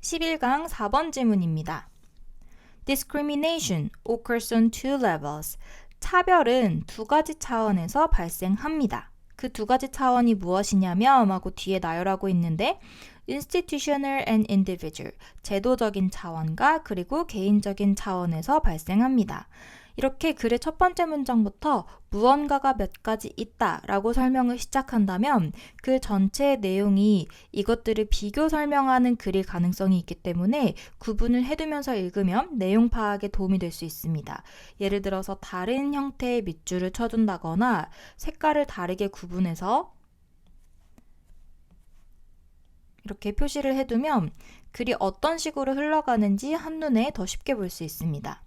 11강 4번 질문입니다. Discrimination occurs on two levels. 차별은 두 가지 차원에서 발생합니다. 그 두 가지 차원이 무엇이냐면 하고 뒤에 나열하고 있는데 institutional and individual, 제도적인 차원과 그리고 개인적인 차원에서 발생합니다. 이렇게 글의 첫 번째 문장부터 무언가가 몇 가지 있다라고 설명을 시작한다면 그 전체의 내용이 이것들을 비교 설명하는 글일 가능성이 있기 때문에 구분을 해두면서 읽으면 내용 파악에 도움이 될 수 있습니다. 예를 들어서 다른 형태의 밑줄을 쳐준다거나 색깔을 다르게 구분해서 이렇게 표시를 해두면 글이 어떤 식으로 흘러가는지 한눈에 더 쉽게 볼 수 있습니다.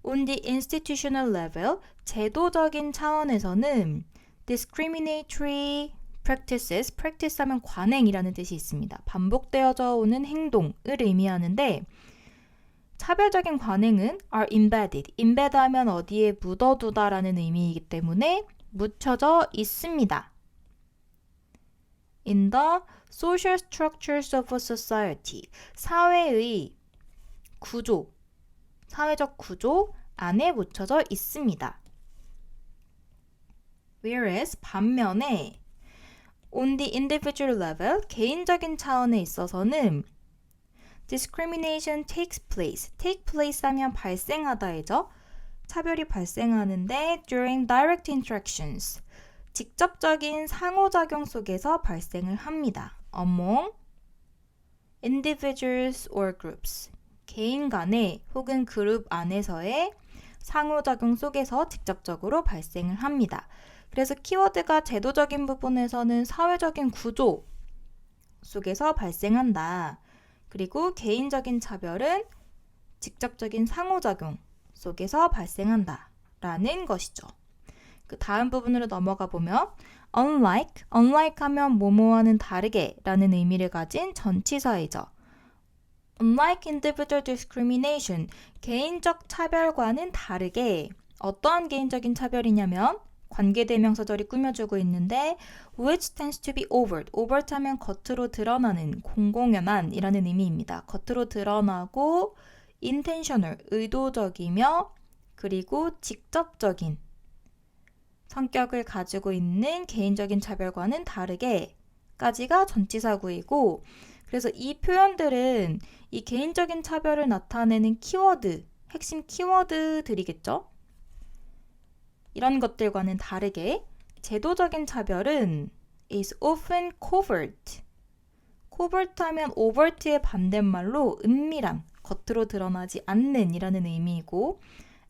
On the institutional level, 제도적인 차원에서는 discriminatory practices, practice 하면 관행이라는 뜻이 있습니다. 반복되어져 오는 행동을 의미하는데 차별적인 관행은 are embedded, embed 하면 어디에 묻어두다라는 의미이기 때문에 묻혀져 있습니다. In the social structures of a society, 사회의 구조, 사회적 구조 안에 묻혀져 있습니다. Whereas 반면에 on the individual level, 개인적인 차원에 있어서는 discrimination takes place. take place 하면 발생하다이죠. 차별이 발생하는데 during direct interactions, 직접적인 상호작용 속에서 발생을 합니다. Among individuals or groups, 개인 간의 혹은 그룹 안에서의 상호작용 속에서 직접적으로 발생을 합니다. 그래서 키워드가 제도적인 부분에서는 사회적인 구조 속에서 발생한다. 그리고 개인적인 차별은 직접적인 상호작용 속에서 발생한다 라는 것이죠. 그 다음 부분으로 넘어가 보면 unlike 하면 뭐뭐와는 다르게 라는 의미를 가진 전치사이죠. Unlike individual discrimination, 개인적 차별과는 다르게 어떠한 개인적인 차별이냐면 관계대명사절이 꾸며주고 있는데 which tends to be overt, overt 하면 겉으로 드러나는, 공공연한 이라는 의미입니다. 겉으로 드러나고 intentional, 의도적이며 그리고 직접적인 성격을 가지고 있는 개인적인 차별과는 다르게 까지가 전치사구이고 그래서 이 표현들은 이 개인적인 차별을 나타내는 키워드, 핵심 키워드들이겠죠? 이런 것들과는 다르게 제도적인 차별은 is often covert. covert 하면 overt의 반대말로 은밀한, 겉으로 드러나지 않는 이라는 의미이고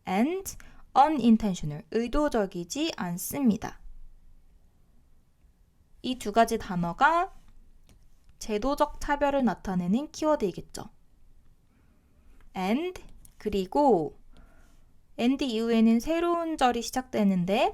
and unintentional, 의도적이지 않습니다. 이 두 가지 단어가 제도적 차별을 나타내는 키워드이겠죠. and 그리고 and 이후에는 새로운 절이 시작되는데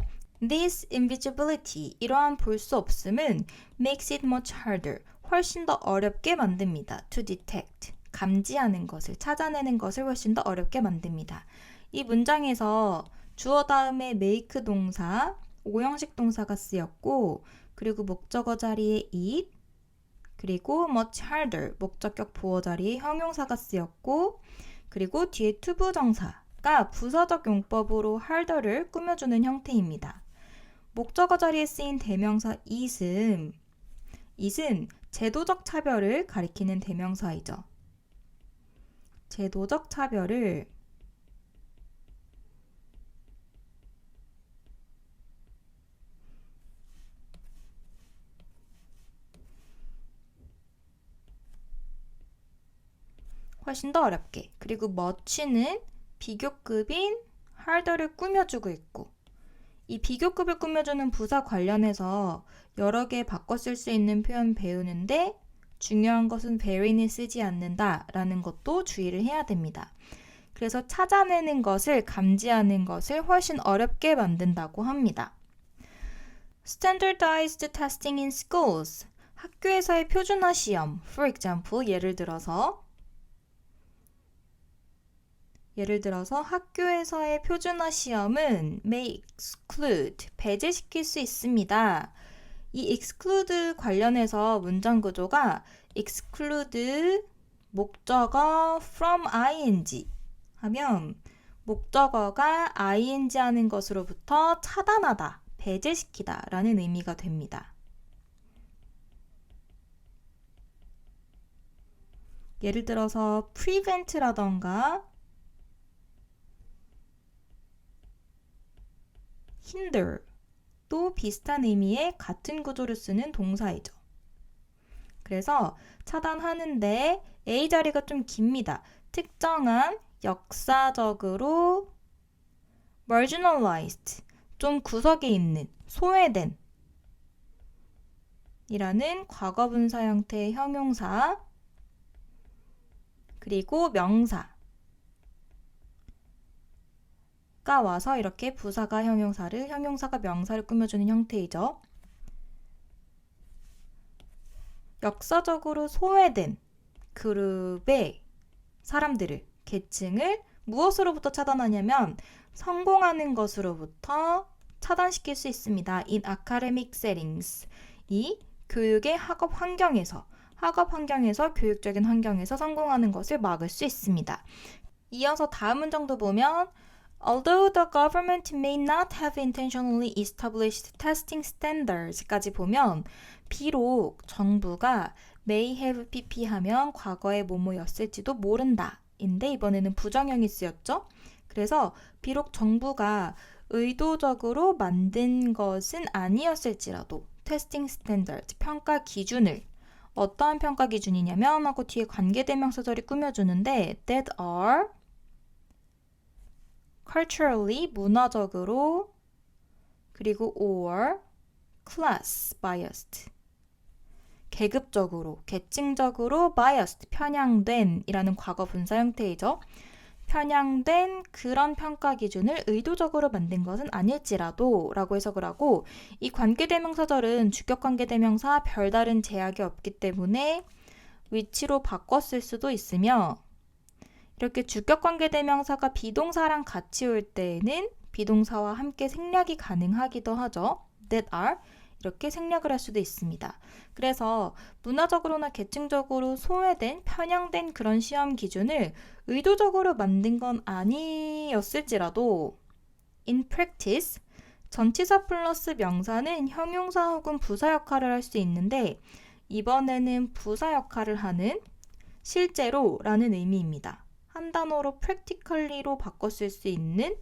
this invisibility, 이러한 볼 수 없음은 makes it much harder, 훨씬 더 어렵게 만듭니다. to detect, 감지하는 것을, 찾아내는 것을 훨씬 더 어렵게 만듭니다. 이 문장에서 주어 다음에 make 동사, 오형식 동사가 쓰였고 그리고 목적어 자리에 it, 그리고 much harder, 목적격 보어 자리에 형용사가 쓰였고 그리고 뒤에 투부정사가 부사적 용법으로 harder를 꾸며주는 형태입니다. 목적어 자리에 쓰인 대명사 it은 제도적 차별을 가리키는 대명사이죠. 제도적 차별을 훨씬 더 어렵게, 그리고 much는 비교급인 harder를 꾸며주고 있고 이 비교급을 꾸며주는 부사 관련해서 여러 개 바꿔 쓸 수 있는 표현 배우는데 중요한 것은 very는 쓰지 않는다 라는 것도 주의를 해야 됩니다. 그래서 찾아내는 것을, 감지하는 것을 훨씬 어렵게 만든다고 합니다. Standardized testing in schools, 학교에서의 표준화 시험. For example, 예를 들어서 학교에서의 표준화 시험은 may exclude, 배제시킬 수 있습니다. 이 exclude 관련해서 문장 구조가 exclude 목적어 from ing 하면 목적어가 ing 하는 것으로부터 차단하다, 배제시키다 라는 의미가 됩니다. 예를 들어서 prevent라던가 hinder 또 비슷한 의미의 같은 구조를 쓰는 동사이죠. 그래서 차단하는데 A 자리가 좀 깁니다. 특정한 역사적으로 marginalized, 좀 구석에 있는, 소외된 이라는 과거분사 형태의 형용사 그리고 명사가 와서 이렇게 부사가 형용사를, 형용사가 명사를 꾸며주는 형태이죠. 역사적으로 소외된 그룹의 사람들을, 계층을 무엇으로부터 차단하냐면 성공하는 것으로부터 차단시킬 수 있습니다. In academic settings. 이 교육의 학업 환경에서, 교육적인 환경에서 성공하는 것을 막을 수 있습니다. 이어서 다음 문장도 보면 Although the government may not have intentionally established testing standards까지 보면 비록 정부가 may have pp 하면 과거의 뭐뭐였을지도 모른다 인데 이번에는 부정형이 쓰였죠. 그래서 비록 정부가 의도적으로 만든 것은 아니었을지라도 테스팅 스탠더드, 평가 기준을 어떠한 평가 기준이냐면 하고 뒤에 관계대명사절이 꾸며주는데 that are culturally, 문화적으로 그리고 or class biased, 계급적으로, 계층적으로 biased, 편향된 이라는 과거 분사 형태이죠. 편향된 그런 평가 기준을 의도적으로 만든 것은 아닐지라도 라고 해석을 하고 이 관계대명사절은 주격관계대명사 별다른 제약이 없기 때문에 위치로 바꿨을 수도 있으며 이렇게 주격관계대명사가 비동사랑 같이 올 때에는 비동사와 함께 생략이 가능하기도 하죠. that are 이렇게 생략을 할 수도 있습니다. 그래서 문화적으로나 계층적으로 소외된, 편향된 그런 시험 기준을 의도적으로 만든 건 아니었을지라도 in practice, 전치사 플러스 명사는 형용사 혹은 부사 역할을 할 수 있는데 이번에는 부사 역할을 하는 실제로 라는 의미입니다. 한 단어로 practically로 바꿔 쓸 수 있는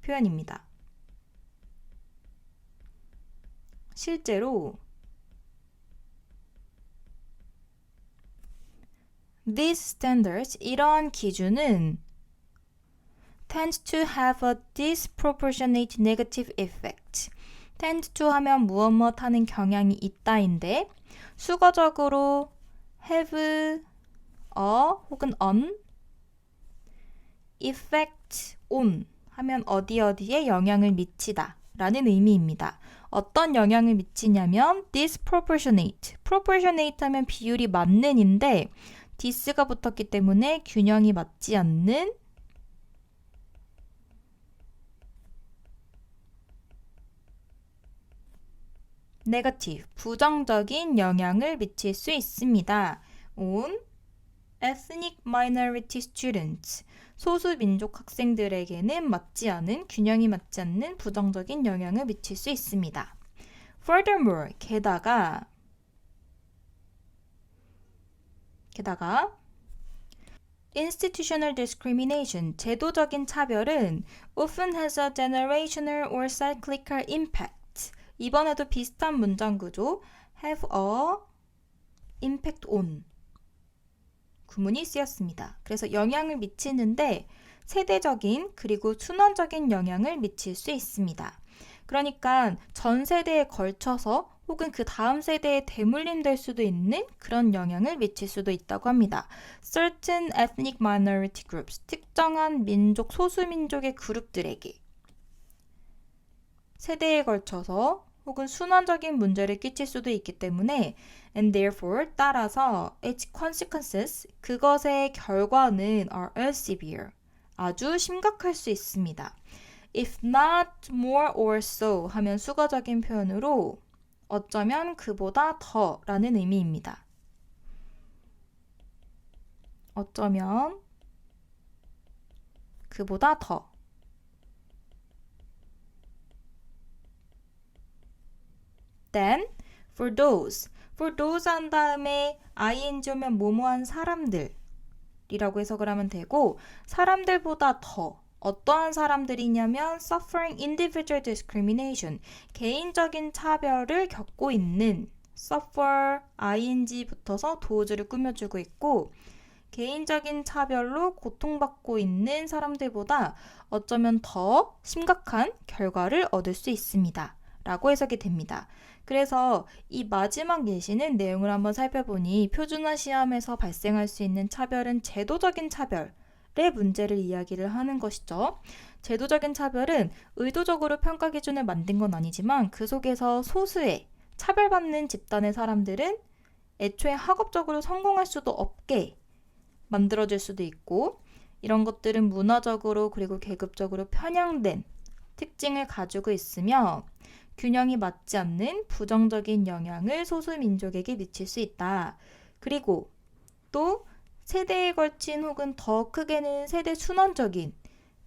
표현입니다. 실제로 These standards, 이러한 기준은 tend to have a disproportionate negative effect. tend to 하면 무엇 하는 경향이 있다인데 수거적으로 have a 혹은 on effect on 하면 어디에 영향을 미치다 라는 의미입니다. 어떤 영향을 미치냐면 disproportionate, proportionate 하면 비율이 맞는인데 this가 붙었기 때문에 균형이 맞지 않는 negative, 부정적인 영향을 미칠 수 있습니다. on ethnic minority students, 소수민족 학생들에게는 맞지 않은, 균형이 맞지 않는 부정적인 영향을 미칠 수 있습니다. Furthermore, 게다가 institutional discrimination, 제도적인 차별은 often has a generational or cyclical impact. 이번에도 비슷한 문장 구조, have a impact on 구문이 쓰였습니다. 그래서 영향을 미치는데 세대적인 그리고 순환적인 영향을 미칠 수 있습니다. 그러니까 전 세대에 걸쳐서 혹은 그 다음 세대에 대물림될 수도 있는 그런 영향을 미칠 수도 있다고 합니다. Certain ethnic minority groups, 특정한 민족, 소수민족의 그룹들에게 세대에 걸쳐서 혹은 순환적인 문제를 끼칠 수도 있기 때문에 and therefore, 따라서 its consequences, 그것의 결과는 are severe, 아주 심각할 수 있습니다. If not more or so 하면 수거적인 표현으로 어쩌면 그보다 더 라는 의미입니다. 어쩌면 그보다 더. Then, for those. for those 한 다음에 ing 오면 뭐뭐한 사람들 이라고 해석을 하면 되고, 사람들보다 더. 어떠한 사람들이냐면 suffering individual discrimination. 개인적인 차별을 겪고 있는 suffer, ing 붙어서 does를 꾸며주고 있고, 개인적인 차별로 고통받고 있는 사람들보다 어쩌면 더 심각한 결과를 얻을 수 있습니다. 라고 해석이 됩니다. 그래서 이 마지막 예시는 내용을 한번 살펴보니 표준화 시험에서 발생할 수 있는 차별은 제도적인 차별의 문제를 이야기를 하는 것이죠. 제도적인 차별은 의도적으로 평가 기준을 만든 건 아니지만 그 속에서 소수의 차별받는 집단의 사람들은 애초에 학업적으로 성공할 수도 없게 만들어질 수도 있고, 이런 것들은 문화적으로 그리고 계급적으로 편향된 특징을 가지고 있으며 균형이 맞지 않는 부정적인 영향을 소수민족에게 미칠 수 있다. 그리고 또 세대에 걸친 혹은 더 크게는 세대 순환적인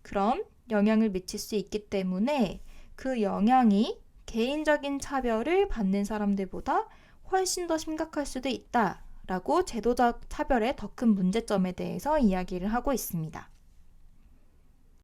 그런 영향을 미칠 수 있기 때문에 그 영향이 개인적인 차별을 받는 사람들보다 훨씬 더 심각할 수도 있다. 라고 제도적 차별의 더 큰 문제점에 대해서 이야기를 하고 있습니다.